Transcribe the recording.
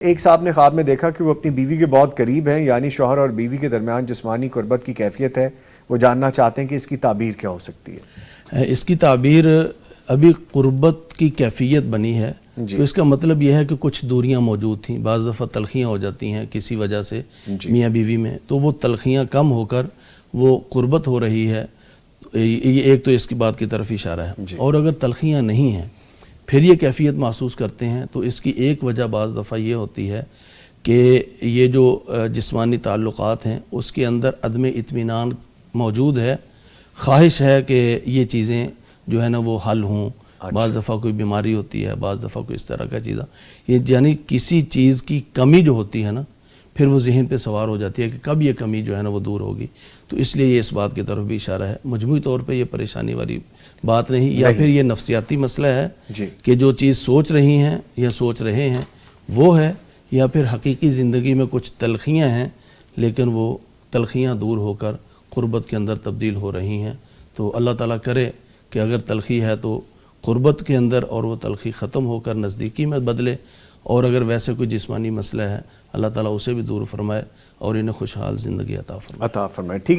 ایک صاحب نے خواب میں دیکھا کہ وہ اپنی بیوی کے بہت قریب ہیں، یعنی شوہر اور بیوی کے درمیان جسمانی قربت کی کیفیت ہے. وہ جاننا چاہتے ہیں کہ اس کی تعبیر کیا ہو سکتی ہے. اس کی تعبیر ابھی قربت کی کیفیت بنی ہے تو اس کا مطلب یہ ہے کہ کچھ دوریاں موجود تھیں. بعض دفعہ تلخیاں ہو جاتی ہیں کسی وجہ سے میاں بیوی میں، تو وہ تلخیاں کم ہو کر وہ قربت ہو رہی ہے. یہ ایک تو اس کی بات کی طرف اشارہ ہے. اور اگر تلخیاں نہیں ہیں پھر یہ کیفیت محسوس کرتے ہیں تو اس کی ایک وجہ بعض دفعہ یہ ہوتی ہے کہ یہ جو جسمانی تعلقات ہیں اس کے اندر عدم اطمینان موجود ہے. خواہش ہے کہ یہ چیزیں جو ہے نا وہ حل ہوں. بعض دفعہ کوئی بیماری ہوتی ہے، بعض دفعہ کوئی اس طرح کا چیزیں، یہ یعنی کسی چیز کی کمی جو ہوتی ہے نا پھر وہ ذہن پہ سوار ہو جاتی ہے کہ کب یہ کمی جو ہے نا وہ دور ہوگی. تو اس لیے یہ اس بات کی طرف بھی اشارہ ہے. مجموعی طور پہ یہ پریشانی والی بات نہیں، یا پھر یہ نفسیاتی مسئلہ ہے کہ جو چیز سوچ رہی ہیں یا سوچ رہے ہیں وہ ہے، یا پھر حقیقی زندگی میں کچھ تلخیاں ہیں لیکن وہ تلخیاں دور ہو کر قربت کے اندر تبدیل ہو رہی ہیں. تو اللہ تعالیٰ کرے کہ اگر تلخی ہے تو قربت کے اندر اور وہ تلخی ختم ہو کر نزدیکی میں بدلے، اور اگر ویسے کوئی جسمانی مسئلہ ہے اللہ تعالیٰ اسے بھی دور فرمائے اور انہیں خوشحال زندگی عطا فرمائے. ٹھیک ہے.